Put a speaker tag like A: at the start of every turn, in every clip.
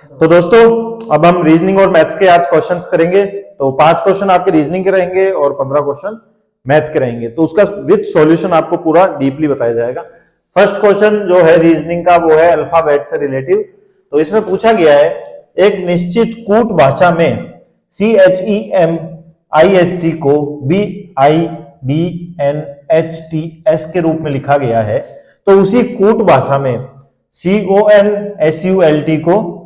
A: तो दोस्तों अब हम रीजनिंग और मैथ्स के आज क्वेश्चंस करेंगे। तो 5 क्वेश्चन आपके रीजनिंग के रहेंगे और 15 क्वेश्चन मैथ के रहेंगे। तो उसका विद सॉल्यूशन आपको पूरा डीपली बताया जाएगा। फर्स्ट क्वेश्चन जो है रीजनिंग का वो है अल्फाबेट से रिलेटिव। तो इसमें पूछा गया है एक निश्चित कूट भाषा में CHEMIST को BIDNHTS के रूप में लिखा गया है, तो उसी कूट भाषा में CONSULT को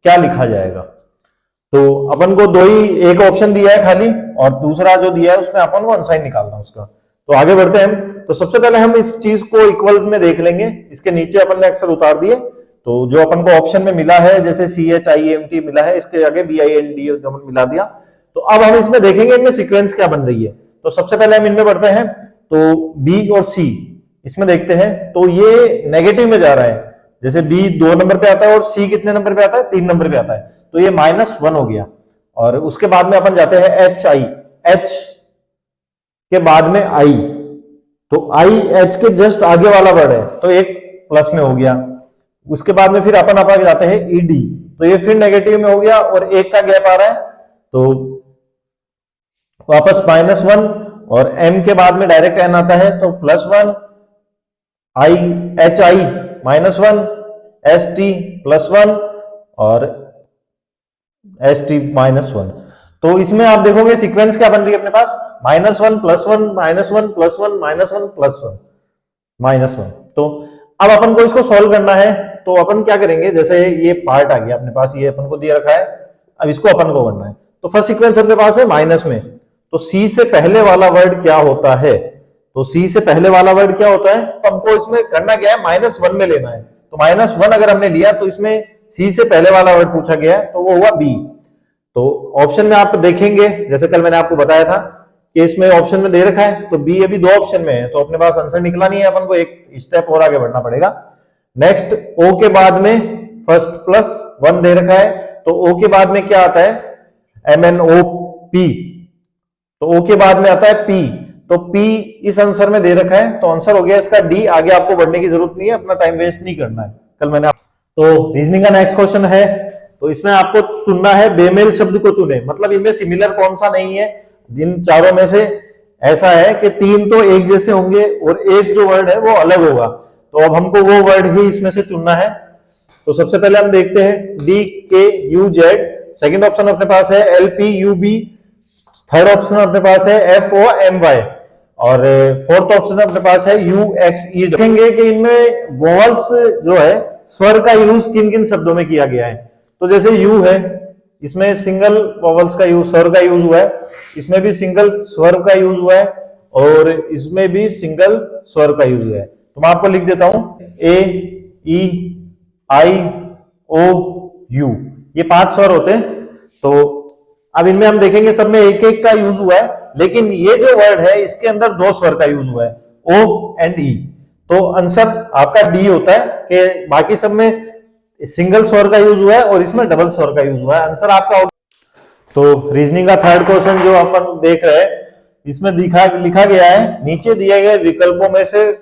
A: क्या लिखा जाएगा। तो अपन को दो ही, एक ऑप्शन दिया है खाली और दूसरा जो दिया है उसमें अपन को अनसाइन निकालना है उसका। तो आगे बढ़ते हैं हम। तो सबसे पहले हम इस चीज को इक्वल में देख लेंगे। इसके नीचे अपन ने अक्षर उतार दिए, तो जो अपन को ऑप्शन में मिला है जैसे CHIMT मिला है, इसके आगे BIND मिला दिया। तो अब हम इसमें देखेंगे इनमें सीक्वेंस क्या बन रही है। तो सबसे पहले हम इनमें बढ़ते हैं। तो B और C इसमें देखते हैं, तो ये नेगेटिव में जा रहा है। जैसे B 2 नंबर पे आता है और C कितने नंबर पे आता है, 3 नंबर पे आता है, तो ये -1 हो गया। और उसके बाद में अपन जाते हैं HI, H के बाद में I, तो I H के जस्ट आगे वाला वर्ड है तो एक प्लस में हो गया। उसके बाद में फिर अपन जाते हैं ED, तो ये फिर नेगेटिव में हो गया और एक का गैप आ रहा है, तो वापस -1 और M के बाद में डायरेक्ट N आता है तो +1, HI -1, ST +1 और ST -1। तो इसमें आप देखोगे सीक्वेंस क्या बन रही है अपने पास, -1 +1 -1 +1 -1 +1 -1। तो अब अपन को इसको सॉल्व करना है, तो अपन क्या करेंगे, जैसे ये पार्ट आ गया अपने पास, ये अपन को दिया रखा है, अब इसको अपन को करना है। तो फर्स्ट सीक्वेंस अपने पास है माइनस में, तो C से पहले वाला वर्ड क्या होता है, तो C से पहले वाला वर्ड क्या होता है, तो हमको इसमें करना क्या है, -1 में लेना है। तो -1 अगर हमने लिया तो इसमें C से पहले वाला वर्ड पूछा गया है, तो वो हुआ B। तो ऑप्शन में आप देखेंगे, जैसे कल मैंने आपको बताया था कि इसमें ऑप्शन में दे रखा है, तो B अभी 2 ऑप्शन में है, तो अपने पास आंसर निकला नहीं है, अपन को एक स्टेप और आगे बढ़ना पड़ेगा। नेक्स्ट O के बाद में फर्स्ट +1 दे रखा है, तो O के बाद में क्या आता है, MNOP, तो O के बाद में आता है P, तो P इस आंसर में दे रखा है, तो आंसर हो गया इसका D। आगे आपको बढ़ने की जरूरत नहीं है, अपना टाइम वेस्ट नहीं करना है। कल मैंने तो रीजनिंग का नेक्स्ट क्वेश्चन है, तो इसमें आपको चुनना है बेमेल शब्द को चुने, मतलब इनमें सिमिलर कौन सा नहीं है। इन चारों में से ऐसा है कि 3 तो एक जैसे होंगे और एक जो वर्ड है वो अलग होगा, तो अब हमको वो वर्ड ही इसमें से चुनना है। तो सबसे पहले हम देखते हैं DKUZ, सेकंड ऑप्शन अपने पास है LPUB, थर्ड ऑप्शन अपने पास है FOMY और फोर्थ ऑप्शन अपने पास है UXE। देखेंगे कि इनमें वॉवल्स जो है स्वर का यूज किन किन शब्दों में किया गया है। तो जैसे U है, इसमें सिंगल वॉवल्स का यूज, स्वर का यूज हुआ है, इसमें भी सिंगल स्वर का यूज हुआ है और इसमें भी सिंगल स्वर का यूज हुआ है। तो मैं आपको लिख देता हूं AEIOU, ये 5 स्वर होते हैं। तो अब इनमें हम देखेंगे सब में एक एक का यूज हुआ है, लेकिन ये जो वर्ड है इसके अंदर 2 स्वर का यूज हुआ है, O and E। तो आंसर आपका D होता है कि बाकी सब में सिंगल स्वर का यूज हुआ है और इसमें डबल स्वर का यूज हुआ है, आंसर आपका होगा। तो रीजनिंग का थर्ड क्वेश्चन जो अपन देख रहे हैं, इसमें लिखा गया है नीचे दिए गए विकल्पों में से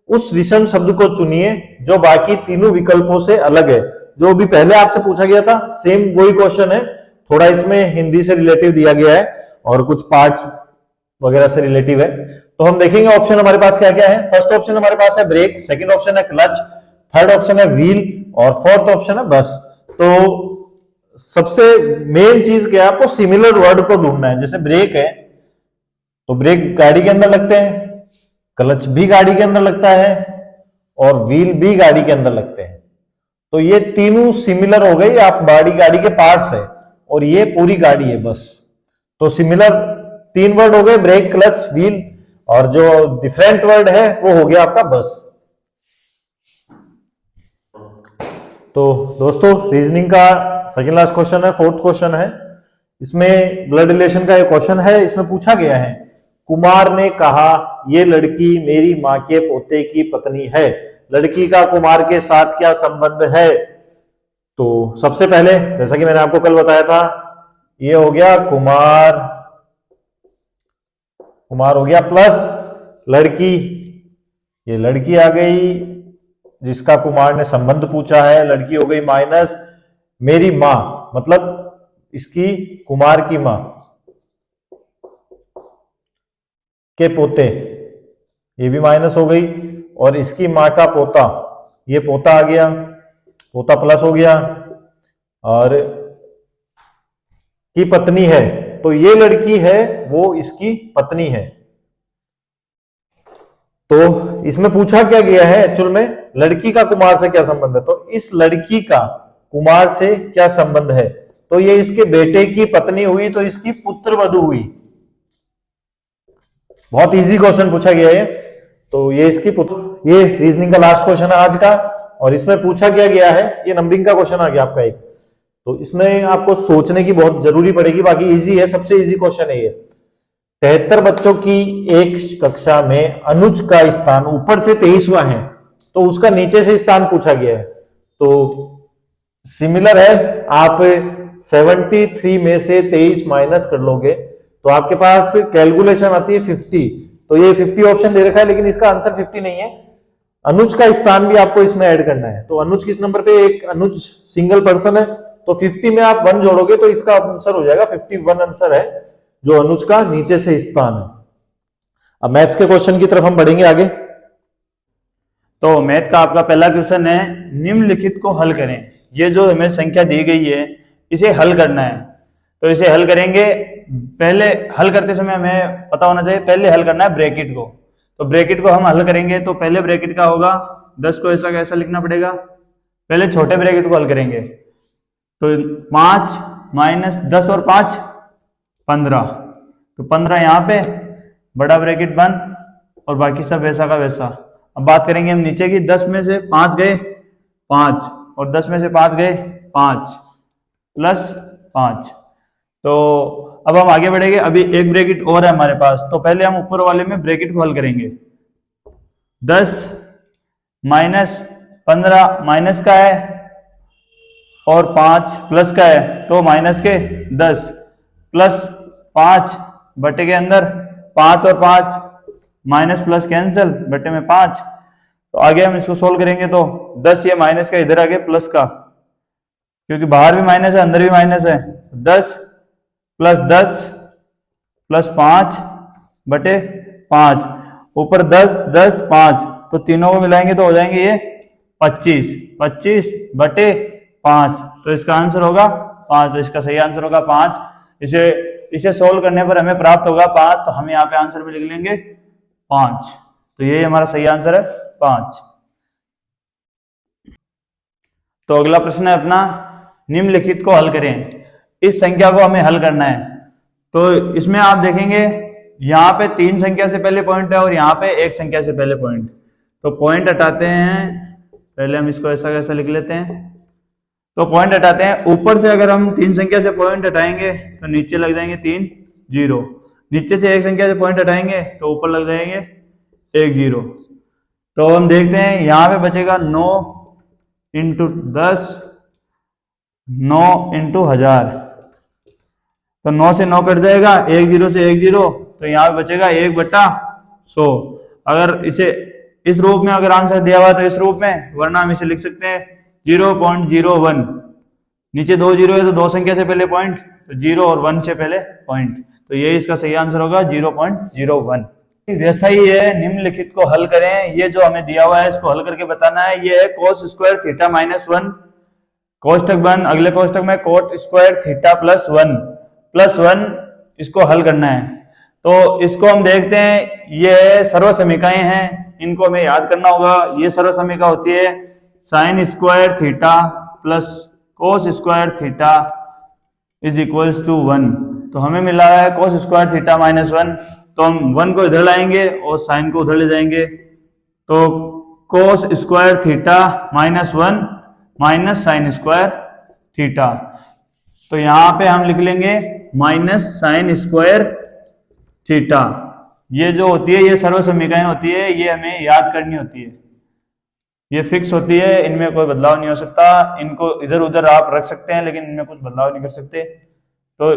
A: उस विषम शब्द को चुनिए जो बाकी तीनों विकल्पों से अलग है। जो भी पहले आपसे पूछा गया था सेम वही क्वेश्चन है, थोड़ा इसमें हिंदी से रिलेटिव दिया गया है और कुछ पार्ट्स वगैरह से रिलेटिव है। तो हम देखेंगे ऑप्शन हमारे पास क्या क्या है। फर्स्ट ऑप्शन हमारे पास है ब्रेक, सेकंड ऑप्शन है क्लच, थर्ड ऑप्शन है व्हील और फोर्थ ऑप्शन है बस। तो सबसे मेन चीज क्या है, आपको सिमिलर वर्ड को ढूंढना है। जैसे ब्रेक है तो ब्रेक गाड़ी के अंदर लगते हैं, क्लच भी गाड़ी के अंदर लगता है और व्हील भी गाड़ी के अंदर लगते हैं। तो ये तीनों सिमिलर हो गई, आप गाड़ी के पार्ट्स है और ये पूरी गाड़ी है बस। तो सिमिलर 3 वर्ड हो गए, ब्रेक क्लच व्हील, और जो डिफरेंट वर्ड है वो हो गया आपका बस। तो दोस्तों रीजनिंग का सेकंड लास्ट क्वेश्चन है, फोर्थ क्वेश्चन है। इसमें ब्लड रिलेशन का एक क्वेश्चन है। इसमें पूछा गया है कुमार ने कहा ये लड़की मेरी माँ के पोते की पत्नी है, लड़की का कुमार के साथ क्या संबंध है। तो सबसे पहले जैसा कि मैंने आपको कल बताया था, ये हो गया कुमार, कुमार हो गया प्लस लड़की, ये लड़की आ गई जिसका कुमार ने संबंध पूछा है, लड़की हो गई माइनस, मेरी माँ, मतलब इसकी कुमार की माँ के पोते, ये भी माइनस हो गई, और इसकी माँ का पोता, ये पोता आ गया, पोता प्लस हो गया, और की पत्नी है, तो ये लड़की है वो इसकी पत्नी है। तो इसमें पूछा क्या गया है एक्चुअल में, लड़की का कुमार से क्या संबंध है, तो इस लड़की का कुमार से क्या संबंध है, तो ये इसके बेटे की पत्नी हुई, तो इसकी पुत्र वधू हुई। बहुत इजी क्वेश्चन पूछा गया है। तो ये इसकी पुत्र, ये रीजनिंग का लास्ट क्वेश्चन है आज का, और इसमें पूछा क्या गया है, ये नंबरिंग का क्वेश्चन आ गया आपका एक, तो इसमें आपको सोचने की बहुत जरूरी पड़ेगी, बाकी इजी है, सबसे इजी क्वेश्चन है ये। 73 बच्चों की एक कक्षा में अनुज का स्थान ऊपर से 23वां है, तो उसका नीचे से स्थान पूछा गया है। तो सिमिलर है, आप 73 में से 23 माइनस कर लोगे तो आपके पास कैलकुलेशन आती है 50, तो ये 50 ऑप्शन दे रखा है, लेकिन इसका आंसर 50 नहीं है, अनुज का स्थान भी आपको इसमें ऐड करना है। तो अनुज किस नंबर पे, एक अनुज सिंगल पर्सन है, तो 50 में आप 1 जोड़ोगे तो इसका आंसर हो जाएगा 51 आंसर है, जो अनुज का नीचे से स्थान है। अब मैथ्स के क्वेश्चन की तरफ हम बढ़ेंगे आगे।
B: तो मैथ का आपका पहला क्वेश्चन है, निम्नलिखित को हल करें। ये जो हमें संख्या दी गई है इसे हल करना है, तो इसे हल करेंगे। पहले हल करते समय हमें पता होना चाहिए, पहले हल करना है ब्रैकेट को, तो ब्रैकेट को हम हल करेंगे। तो पहले ब्रैकेट का होगा 10 को ऐसा कैसा लिखना पड़ेगा, पहले छोटे ब्रैकेट को हल करेंगे, तो 5 माइनस 10 और 5 15, तो 15 यहाँ पे, बड़ा ब्रैकेट बंद, और बाकी सब वैसा का वैसा। अब बात करेंगे हम नीचे की, 10 में से 5 गए 5, और 10 में से 5 गए 5 प्लस 5। तो अब हम आगे बढ़ेंगे, अभी एक ब्रैकेट और है हमारे पास, तो पहले हम ऊपर वाले में ब्रैकेट को हल करेंगे। 10 माइनस 15 माइनस का है, और 5 प्लस का है, तो माइनस के 10 प्लस 5 बटे के अंदर 5 और 5 माइनस प्लस कैंसिल, बटे में 5। तो आगे हम इसको सोल्व करेंगे, तो 10 ये माइनस का इधर आगे प्लस का, क्योंकि बाहर भी माइनस है अंदर भी माइनस है, 10 प्लस 10 प्लस 5 बटे 5, ऊपर 10 10 5, तो तीनों को मिलाएंगे तो हो जाएंगे ये 25 25 बटे 5, तो इसका आंसर होगा 5, तो इसका सही आंसर होगा 5। इसे सोल्व करने पर हमें प्राप्त होगा 5, तो हम यहाँ पे आंसर में लिख लेंगे 5, तो ये हमारा सही आंसर है 5। तो अगला प्रश्न है अपना, निम्नलिखित को हल करें। इस संख्या को हमें हल करना है, तो इसमें आप देखेंगे यहाँ पे 3 संख्या से पहले पॉइंट है और यहाँ पे 1 संख्या से पहले पॉइंट, तो पॉइंट हटाते हैं, पहले हम इसको ऐसा कैसा लिख लेते हैं, तो पॉइंट हटाते हैं। ऊपर से अगर हम 3 संख्या से पॉइंट हटाएंगे तो नीचे लग जाएंगे 3 0, नीचे से 1 संख्या से पॉइंट हटाएंगे तो ऊपर लग जाएंगे 1 0। तो हम देखते हैं यहाँ पे बचेगा 9 इंटू 10, 9 इंटू 1000, तो 9 से 9 कट जाएगा, 1 0 से 1 0, तो यहाँ पे बचेगा 1/100। अगर इसे इस रूप में अगर आंसर दिया हुआ तो इस रूप में, वरना हम इसे लिख सकते हैं 0.01, नीचे 2 0 है तो 2 संख्या से पहले पॉइंट, तो 0 और 1 से पहले पॉइंट, तो ये इसका सही आंसर होगा 0.01। वैसा ही है, निम्नलिखित को हल करें। ये जो हमें दिया हुआ है इसको हल करके बताना है। ये है cos स्क्वायर थीटा माइनस 1, कोष्टक बंद, अगले कोष्टक में cot स्क्वायर थीटा प्लस 1, इसको हल करना है। तो इसको हम देखते हैं, ये सर्वसमीकाएं हैं, इनको हमें याद करना होगा। ये सर्वसमीका होती है sine square theta plus cos square theta is equals to 1। तो हमें मिला है कोस स्क्वायर थीटा माइनस 1, तो हम 1 को इधर लाएंगे और साइन को उधर ले जाएंगे, तो कोस square theta minus 1 minus sign square theta, तो यहां पे हम लिख लेंगे माइनस साइन स्क्वायर थीटा। ये जो होती है ये सर्वसमीकाएं होती है, ये हमें याद करनी होती है, ये फिक्स होती है, इनमें कोई बदलाव नहीं हो सकता। इनको इधर उधर आप रख सकते हैं लेकिन इनमें कुछ बदलाव नहीं कर सकते। तो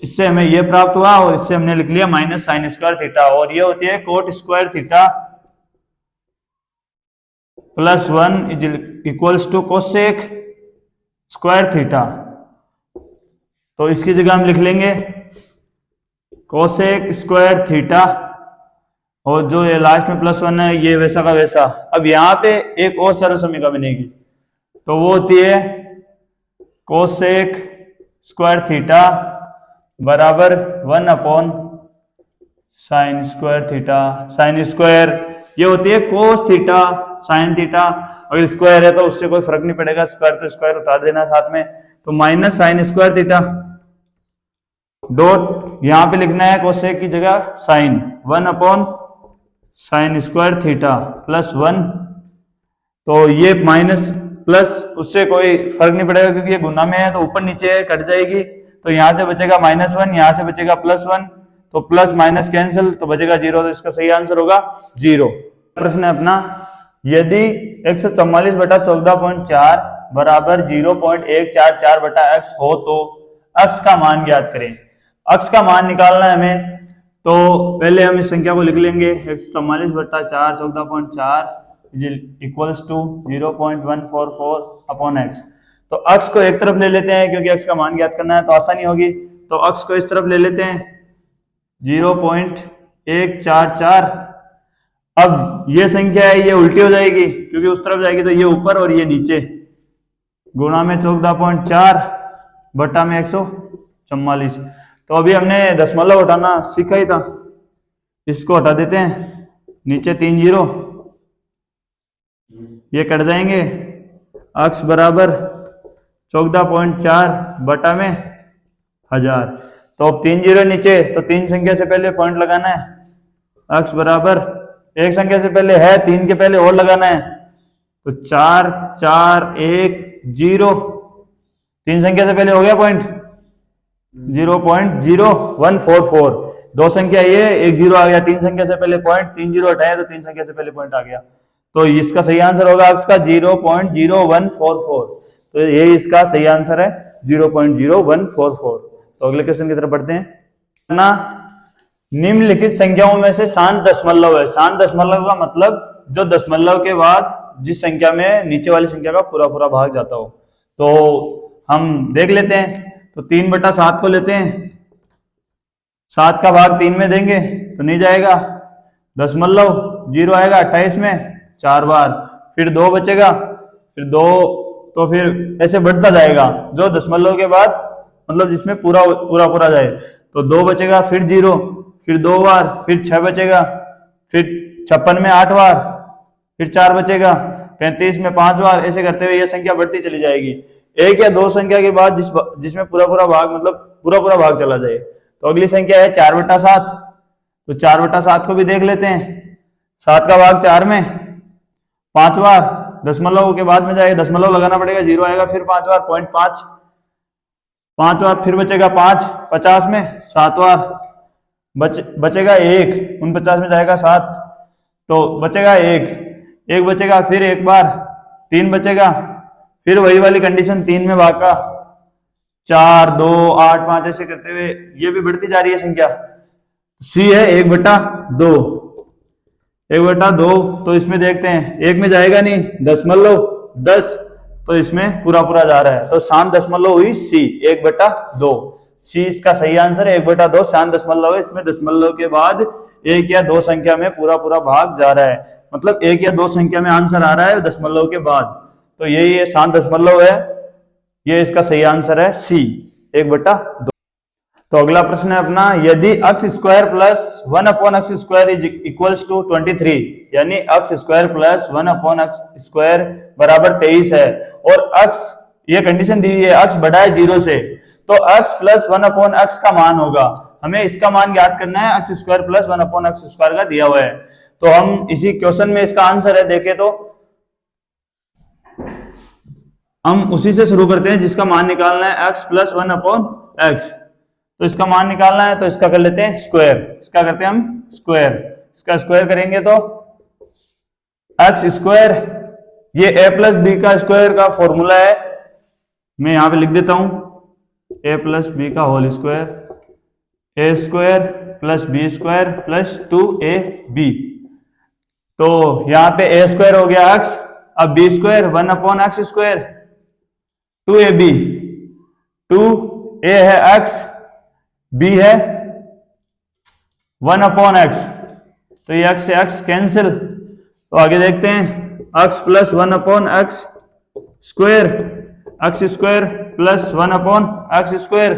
B: इससे हमें ये प्राप्त हुआ और इससे हमने लिख लिया माइनस साइन स्क्वायर थीटा, और ये होती है cot square theta plus 1 is equals to cosec square theta. तो इसकी जगह हम लिख लेंगे कोसेक स्क्वायर थीटा, और जो ये लास्ट में +1 है ये वैसा का वैसा। अब यहाँ पे एक और सरल समीकरण बनेगी, तो वो होती है कोसेक स्क्वायर थीटा बराबर 1 sign square theta. Sine square ये होती है कोस थीटा साइन थीटा, अगर स्क्वायर है तो उससे कोई फर्क नहीं पड़ेगा, स्क्वायर तो स्क्वायर उतार देना साथ में, तो minus sign square theta dot यहां पे लिखना है कोसेक की जगह साइन 1 साइन स्क्वायर थीटा +1। तो ये माइनस प्लस उससे कोई फर्क नहीं पड़ेगा क्योंकि ये गुना में है, तो ऊपर नीचे है कट जाएगी, तो यहां से बचेगा -1, यहां से बचेगा +1, तो प्लस माइनस कैंसिल, तो बचेगा 0, तो इसका सही आंसर होगा 0। प्रश्न है अपना, यदि 144/14.4 बराबर 0.144/x हो तो x का मान ज्ञात करें। x का मान निकालना है हमें, तो पहले हम इस संख्या को लिख लेंगे 144/4 14.4 इक्वल्स टू 0.144/x। तो x को एक तरफ ले लेते हैं क्योंकि x का मान ज्ञात करना है तो आसानी होगी, तो x को इस तरफ ले लेते हैं 0.144। अब ये संख्या है ये उल्टी हो जाएगी क्योंकि उस तरफ जाएगी, तो ये ऊपर और ये नीचे, गुणा में 14.4 बटा में 144। तो अभी हमने दशमलव हटाना सीखा ही था, इसको हटा देते हैं, नीचे 3 0 ये कट जाएंगे, x बराबर 14.4 बटा में 1000। तो अब 3 0 नीचे, तो 3 संख्या से पहले पॉइंट लगाना है, x बराबर एक संख्या से पहले है 3 के पहले और लगाना है, तो 4 4 1 0, 3 संख्या से पहले हो गया पॉइंट 0.0144, 2 संख्या ये 1 0 आ गया, 3 संख्या से पहले पॉइंट, 3 0 हटाए तो 3 संख्या से पहले पॉइंट आ गया, तो इसका सही आंसर होगा x का 0.0144। तो ये इसका सही आंसर है 0.0144। तो अगले क्वेश्चन की तरफ बढ़ते हैं ना। निम्नलिखित संख्याओं में से शांत दशमलव है। शांत दशमलव का मतलब जो दशमलव के बाद जिस संख्या में नीचे वाली संख्या का पूरा पूरा भाग जाता हो। तो हम देख लेते हैं, तो 3/7 को लेते हैं, 7 का भाग 3 में देंगे तो नहीं जाएगा, दशमलव 0 आएगा 28 में 4 बार, फिर 2 बचेगा, फिर 2, तो फिर ऐसे बढ़ता जाएगा जो दशमलव के बाद मतलब जिसमें पूरा पूरा पूरा जाए, तो 2 बचेगा, फिर 0, फिर 2 बार, फिर 6 बचेगा, फिर 56 में 8 बार, फिर 4 बचेगा, 35 में 5 बार, ऐसे करते हुए ये संख्या बढ़ती चली जाएगी। एक या दो संख्या के बाद जिसमें पूरा पूरा भाग मतलब पूरा पूरा भाग चला जाए। तो अगली संख्या है 4/7, तो 4/7 को भी देख लेते हैं, 7 का भाग 4 में 5 बार, दशमलव के बाद में जाएगा, दशमलव लगाना पड़ेगा, 0 आएगा, फिर 5 बार 0.5, 5 बार, फिर बचेगा 5, 50 में 7 बार, बचेगा 1, 49 में जाएगा 7, तो बचेगा 1 बचेगा, फिर 1 बार, 3 बचेगा, फिर वही वाली कंडीशन 3 में भाग का 4 2 8 5 ऐसे करते हुए ये भी बढ़ती जा रही है संख्या। सी है 1/2, 1/2, तो इसमें देखते हैं, 1 में जाएगा नहीं, दशमलव 10, तो इसमें पूरा पूरा जा रहा है, तो शांत दशमलव हुई सी 1/2। सी इसका सही आंसर है 1/2 शांत दशमलव है, इसमें दशमलव के बाद 1 या 2 संख्या में पूरा पूरा भाग जा रहा है, मतलब 1 या 2 संख्या में आंसर आ रहा है दशमलव के बाद, तो यही ये शांत दशमलव है, ये इसका सही आंसर है सी 1/2। तो अगला प्रश्न है अपना, यदि x square plus 1/x square is equals to 23, यानी x square plus 1/x square बराबर 23 है, और x ये कंडीशन दी हुई है x बड़ा है 0 से, तो x प्लस 1/x का मान होगा, हमें इसका मान ज्ञात करना है, x square plus 1/x square का दिया हुआ है। तो हम इसी क्वेश्चन में इसका आंसर है, देखें तो हम उसी से शुरू करते हैं जिसका मान निकालना है x प्लस 1/x, तो इसका मान निकालना है, तो इसका कर लेते हैं स्क्वायर, इसका करते हैं हम स्क्वायर, इसका स्क्वायर करेंगे तो x स्क्वायर, ये a प्लस बी का स्क्वायर का फॉर्मूला है, मैं यहां पे लिख देता हूं, a प्लस बी का whole square, a square plus B square plus 2ab, तो यहां पे a स्क्वायर हो गया x, अब b square 1/x square 2ab ए है x, b है 1/x, तो ये x से x कैंसिल। तो आगे देखते हैं, x plus 1/x square, x square plus 1/x square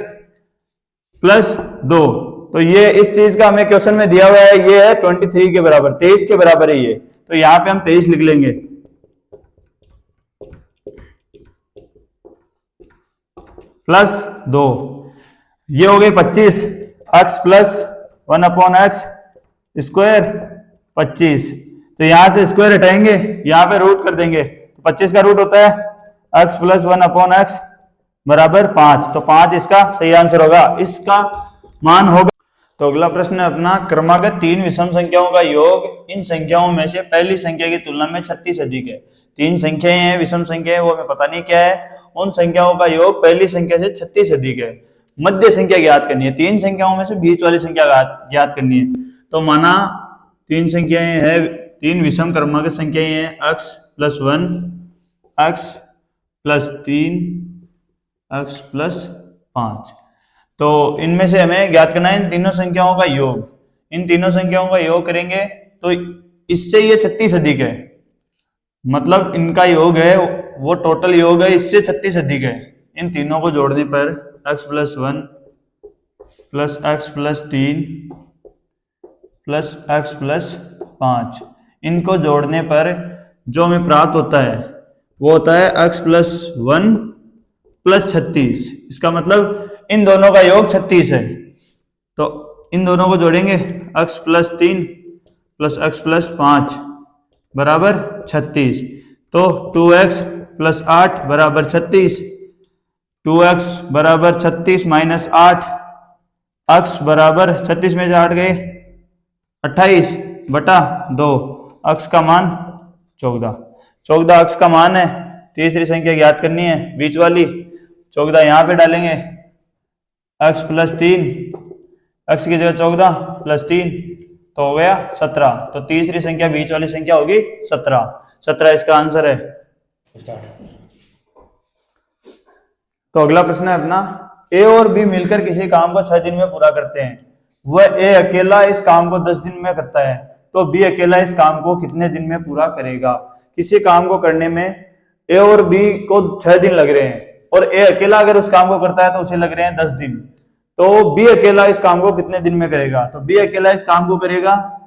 B: plus 2। तो ये इस चीज का हमें क्वेश्चन में दिया हुआ है, ये है 23 के बराबर, 23 के बराबर है ये, तो यहां पे हम 23 लिख लेंगे प्लस 2। ये हो गई 25, x प्लस 1/x स्क्वायर 25। तो यहां से स्क्वायर हटाएंगे, यहां पे रूट कर देंगे, तो 25 का रूट होता है x प्लस 1/x बराबर 5। तो 5 इसका सही आंसर होगा, इसका मान होगा। तो अगला प्रश्न है अपना, क्रमागत 3 विषम संख्याओं का योग इन संख्याओं में से पहली संख्या की तुलना में 36 अधिक है। 3 संख्याएं हैं, विषम संख्याएं, वो हमें पता नहीं क्या है, उन संख्याओं का योग पहली संख्या से 36 अधिक है। मध्य संख्या ज्ञात करनी है, 3 संख्याओं में से बीच वाली संख्या ज्ञात करनी है। तो माना 3 संख्याएं हैं, 3 विषम क्रमागत संख्याएं हैं, x plus 1, x plus 3, x plus 5। तो इनमें से हमें ज्ञात करना है इन तीनों संख्याओं का योग। इन तीनों संख्याओं का योग करेंगे तो इससे ये 36 अधिक है, मतलब इनका योग है वो टोटल योग है, इससे 36 अधिक है। इन तीनों को जोड़ने पर x plus 1 plus x plus 3 plus x plus 5, इनको जोड़ने पर जो हमें प्राप्त होता है वो होता है x प्लस 1 प्लस 36। इसका मतलब इन दोनों का योग 36 है। तो इन दोनों को जोड़ेंगे, x plus 3 plus x plus 5 बराबर 36। तो 2x प्लस 8 बराबर 36, 2x बराबर 36 माइनस 8, x बराबर 36 में से 8 गए 28 बटा 2, x का मान 14। 14 x का मान है। तीसरी संख्या ज्ञात करनी है, बीच वाली। 14 यहाँ पे डालेंगे, x प्लस 3, x की जगह 14 प्लस 3 तो हो गया 17। तो तीसरी संख्या बीच वाली संख्या होगी 17। 17 इसका आंसर है। तो अगला प्रश्न है अपना, ए और बी मिलकर किसी काम को 6 दिन में पूरा करते हैं, वह ए अकेला इस काम को 10 दिन में करता है, तो बी अकेला इस काम को कितने दिन में पूरा करेगा। किसी काम को करने में ए और बी को 6 दिन लग रहे हैं, और ए अकेला अगर उस काम को करता है तो उसे लग रहे हैं 10 दिन। तो बी अकेला इस काम को कितने दिन में करेगा। तो बी अकेला इस काम को करेगा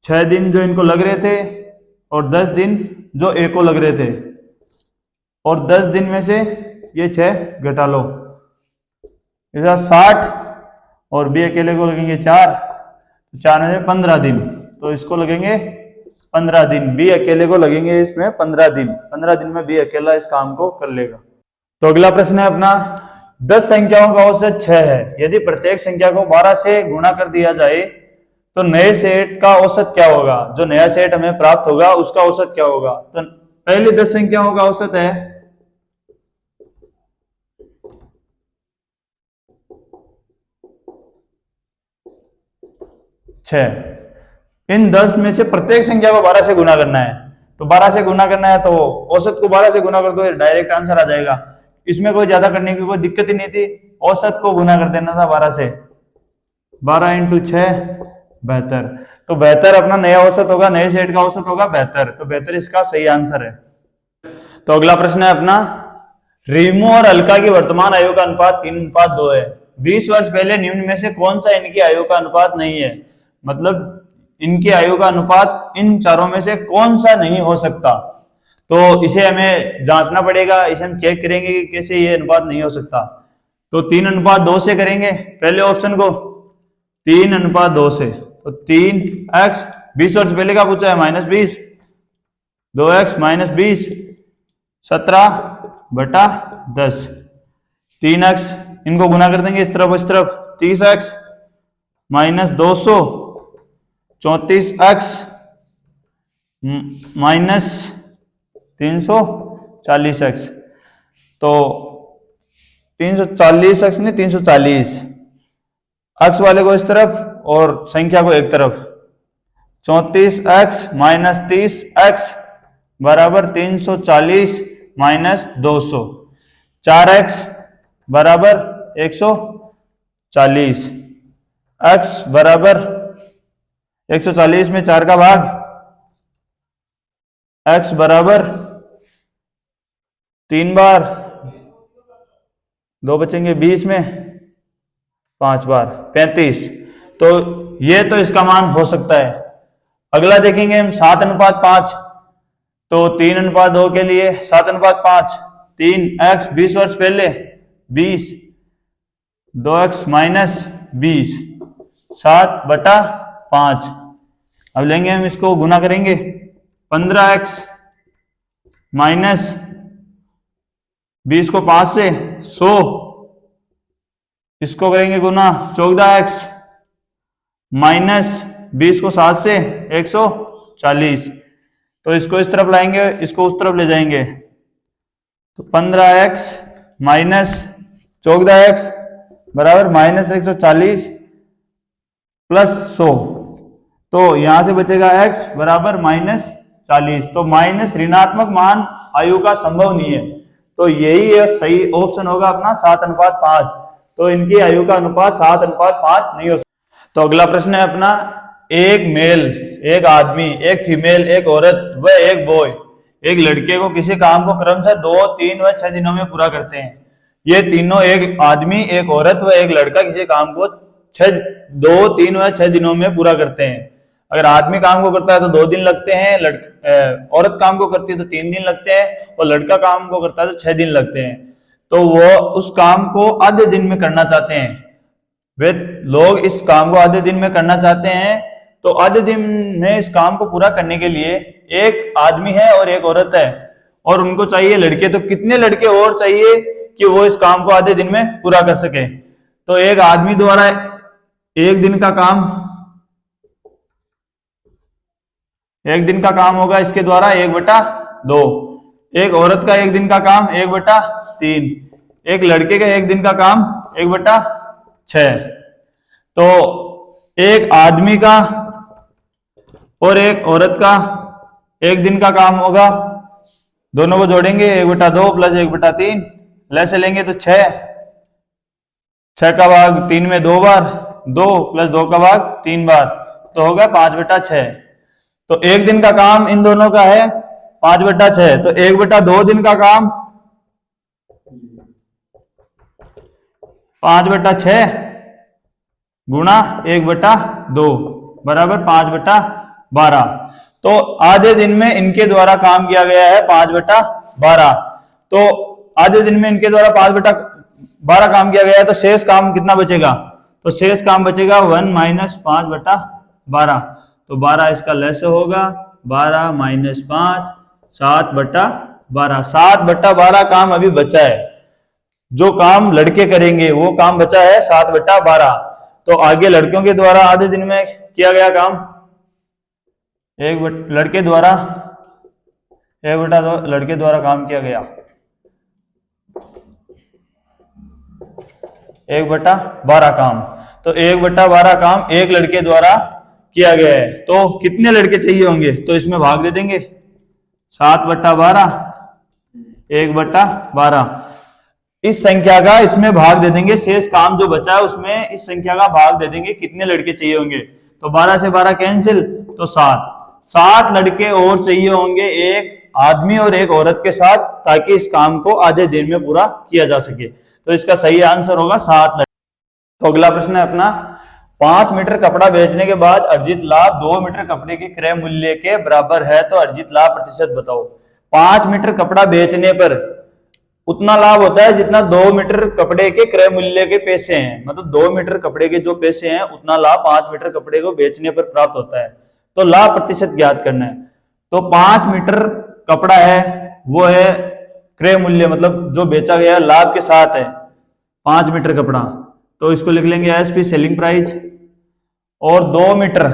B: 6 दिन जो इनको लग रहे थे, और 10 दिन जो ए को लग रहे थे, और 10 दिन में से ये 6 घटा लो, ऐसा 60, और बी अकेले को लगेंगे 4, 4 में से 15 दिन, तो इसको लगेंगे 15 दिन। बी अकेले को लगेंगे इसमें 15 दिन। 15 दिन में बी अकेला इस काम को कर लेगा। तो अगला प्रश्न है अपना, 10 संख्याओं का औसत 6 है, यदि प्रत्येक संख्या को 12 से गुणा कर दिया जाए तो नए सेट का औसत क्या होगा। जो नया सेट हमें प्राप्त होगा उसका औसत क्या होगा। तो पहली 10 संख्याओं का औसत है 6। इन 10 में से प्रत्येक संख्या को 12 से गुणा करना है, तो 12 से गुणा करना है तो औसत को 12 से गुणा कर दो, डायरेक्ट आंसर आ जाएगा। इसमें कोई ज्यादा करने की कोई दिक्कत ही नहीं थी, औसत को गुना कर देना था 12 से। 12 इंटू 6 72। तो 72 अपना नया औसत होगा, नए सेट का औसत होगा 72। तो 72 इसका सही आंसर है। तो अगला प्रश्न है अपना, रीमू और अलका की वर्तमान आयु का अनुपात 3:2 है। 20 वर्ष पहले निम्न में से कौन सा इनकी आयु का अनुपात नहीं है। मतलब इनकी आयु का अनुपात इन चारों में से कौन सा नहीं हो सकता। तो इसे हमें जांचना पड़ेगा, इसे हम चेक करेंगे कि कैसे ये अनुपात नहीं हो सकता। तो 3:2 से करेंगे पहले ऑप्शन को, 3:2 से। तो 3x 20 वर्ष पहले का पूछा है -20, 2x -20 17/10, 3x इनको गुना कर देंगे इस तरफ इस तरफ, 30x -200 34x -340x। तो 340x नहीं 340, x वाले को इस तरफ और संख्या को एक तरफ। 34x -30x बराबर 340 -200, 4x बराबर 140, x बराबर 140 में 4 का भाग, x बराबर 3 बार, 2 बचेंगे 20 में 5 बार 35। तो ये तो इसका मान हो सकता है। अगला देखेंगे हम 7:5, तो 3:2 के लिए 7:5, 3x 20 वर्ष पहले 20, 2x माइनस 20, 7/5। अब लेंगे हम इसको गुना करेंगे, 15x माइनस 20 को 5 से 100, इसको करेंगे गुना, 14x माइनस 20 को 7 से 140। तो इसको इस तरफ लाएंगे, इसको उस तरफ ले जाएंगे, तो 15x माइनस 14x बराबर माइनस 140 प्लस 100। तो यहां से बचेगा x बराबर -40। तो माइनस ऋणात्मक मान आयु का संभव नहीं है, तो यही सही ऑप्शन होगा अपना 7:5। तो इनकी आयु का अनुपात 7:5 नहीं हो सकता। तो अगला प्रश्न है अपना, एक मेल, एक आदमी, एक फीमेल, एक औरत व एक बॉय एक लड़के को किसी काम को क्रमशः 2, 3 व 6 दिनों में पूरा करते हैं। ये तीनों, एक आदमी, एक औरत व एक लड़का किसी काम को 2, 3 व 6 दिनों में पूरा करते हैं। अगर आदमी काम को करता है तो 2 दिन लगते हैं, औरत काम को करती है तो 3 दिन लगते हैं, और लड़का काम को करता है तो 6 दिन लगते हैं। तो वो उस काम को आधे दिन में करना चाहते हैं। वे लोग इस काम को आधे दिन में करना चाहते हैं, तो आधे दिन में इस काम को पूरा करने के लिए एक आदमी है और एक औरत है, और उनको चाहिए लड़के। तो कितने लड़के और चाहिए कि वो इस काम को आधे दिन में पूरा कर सके? तो एक आदमी द्वारा एक दिन का काम होगा इसके द्वारा 1/2, एक औरत का एक दिन का काम 1/3, एक लड़के का एक दिन का काम 1/6। तो एक आदमी का और एक औरत का एक दिन का काम होगा, दोनों को जोड़ेंगे 1/2 प्लस 1/3, लैसे लेंगे तो 6, 6 का भाग 3 में 2 बार, 2 प्लस 2 का भाग 3 बार, तो होगा 5/6। तो एक दिन का काम इन दोनों का है 5/6, तो 1/2 दिन का काम 5/6 गुणा 1/2 बराबर 5/12। तो आधे दिन में इनके द्वारा काम किया गया है 5/12। तो आधे दिन में इनके द्वारा 5/12 काम किया गया है, तो शेष काम कितना बचेगा? तो शेष काम बचेगा 1 माइनस 5/12। तो 12 इसका लैसे होगा, 12 माइनस 5, 7/12। 7/12 काम अभी बचा है, जो काम लड़के करेंगे वो काम बचा है 7/12। तो आगे लड़कियों के द्वारा आधे दिन में किया गया काम, लड़के द्वारा 1/2 लड़के द्वारा काम किया गया 1/12 काम। तो 1/12 काम एक लड़के द्वारा किया गया है। तो कितने लड़के चाहिए होंगे? तो इसमें भाग दे देंगे, 7/12, 1/12। इस संख्या का इसमें भाग दे देंगे, शेष काम जो बचा है उसमें इस संख्या का भाग दे देंगे, कितने लड़के चाहिए होंगे? तो 12 से 12 कैंसिल, तो 7 लड़के और चाहिए होंगे एक आदमी और एक औरत के साथ, ताकि इस काम को आधे दिन में पूरा किया जा सके। तो इसका सही आंसर होगा 7 लड़के। तो अगला प्रश्न है अपना, 5 मीटर कपड़ा बेचने के बाद अर्जित लाभ 2 मीटर कपड़े के क्रय मूल्य के बराबर है, तो अर्जित लाभ प्रतिशत बताओ। 5 मीटर कपड़ा बेचने पर उतना लाभ होता है जितना 2 मीटर कपड़े के क्रय मूल्य के पैसे हैं, मतलब 2 मीटर कपड़े के जो पैसे हैं उतना लाभ 5 मीटर कपड़े को बेचने पर प्राप्त होता है। तो लाभ प्रतिशत ज्ञात करना है। तो 5 मीटर कपड़ा है, वो है क्रय मूल्य, मतलब जो बेचा गया लाभ के साथ है 5 मीटर कपड़ा, तो इसको लिख लेंगे एसपी सेलिंग प्राइस। और 2 मीटर,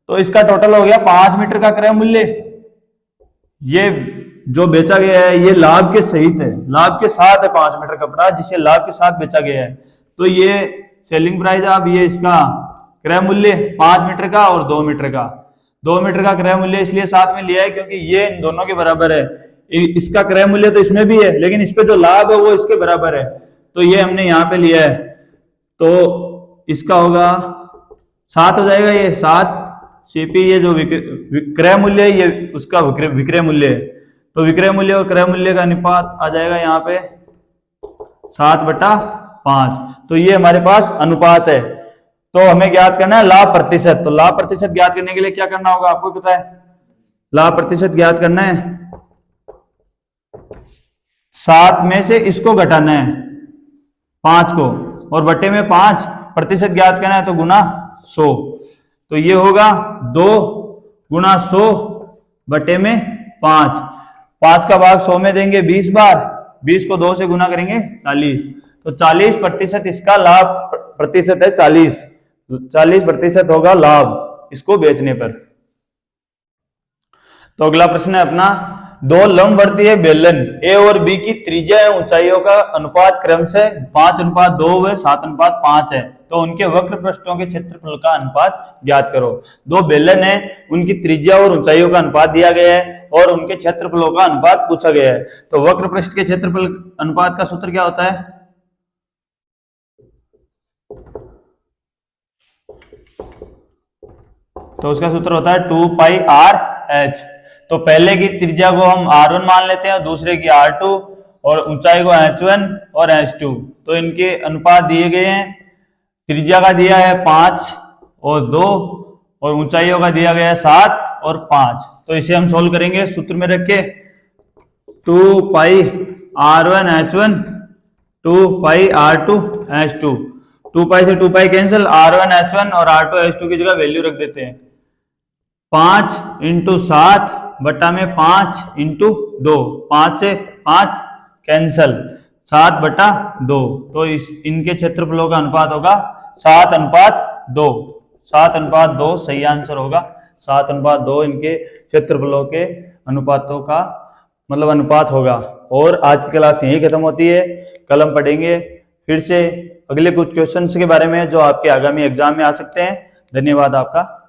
B: तो इसका टोटल हो गया 5 मीटर का क्रय मूल्य। ये जो बेचा गया है ये लाभ के सहित है, लाभ के साथ है 5 मीटर कपड़ा, जिसे लाभ के साथ बेचा गया है। तो ये सेलिंग प्राइस, अब ये इसका क्रय मूल्य 5 मीटर का और 2 मीटर का। 2 मीटर का क्रय मूल्य इसलिए साथ में लिया है क्योंकि ये इन दोनों के बराबर है। इसका क्रय मूल्य तो इसमें भी है, लेकिन इस पे जो लाभ है वो इसके बराबर है। तो ये हमने यहाँ पे लिया है, तो इसका होगा 7 हो जाएगा, ये 7 सीपी, ये जो विक्रय मूल्य है ये उसका विक्रय मूल्य है, तो विक्रय मूल्य और क्रय मूल्य का अनुपात आ जाएगा यहाँ पे 7/5। तो ये हमारे पास अनुपात है। तो हमें ज्ञात करना है लाभ प्रतिशत। तो लाभ प्रतिशत ज्ञात करने के लिए क्या करना होगा, आपको पता है? लाभ प्रतिशत ज्ञात करना है, 7 में से इसको घटाना है 5 को, और बटे में 5 प्रतिशत ज्ञात करना है, तो गुना 100। तो ये होगा 2 गुना 100 बटे में 5। 5 का भाग 100 में देंगे 20 बार, 20 को 2 से गुना करेंगे 40, तो 40% इसका लाभ प्रतिशत है। 40% होगा लाभ इसको बेचने पर। तो अगला प्रश्न है अपना, 2 लंबवर्तीय बेलन ए और बी की त्रिज्या एवं ऊंचाइयों का अनुपात क्रम से 5:2 व 7:5 है, तो उनके वक्र पृष्ठों के क्षेत्रफल का अनुपात ज्ञात करो। 2 बेलन है, उनकी त्रिज्या और ऊंचाइयों का अनुपात दिया गया है और उनके क्षेत्रफलों का अनुपात पूछा गया है। तो वक्र पृष्ठ के क्षेत्रफल अनुपात का सूत्र क्या होता है? तो उसका सूत्र होता है 2πr/h। तो पहले की त्रिज्या को हम r1 मान लेते हैं, दूसरे की r2, और ऊंचाई को h1 और h2। तो इनके अनुपात दिए गए हैं, त्रिज्या का दिया है 5 और 2, और ऊंचाइयों का दिया गया है 7 और 5। तो इसे हम सोल्व करेंगे सूत्र में रख के, 2πr1h1 2πr2h2, 2π से 2π कैंसिल, r1h1 और r2h2 की जगह वैल्यू रख देते हैं 5 × 7 बटा में 5 × 2, 5 से 5 कैंसल, 7/2। तो इनके क्षेत्रफलों का अनुपात होगा 7:2। 7:2 सही आंसर होगा। 7:2 इनके क्षेत्रफलों के अनुपातों का मतलब अनुपात होगा। और आज की क्लास यही खत्म होती है। कल हम पढ़ेंगे फिर से अगले कुछ क्वेश्चंस के बारे में जो आपके आगामी एग्जाम में आ सकते हैं। धन्यवाद आपका।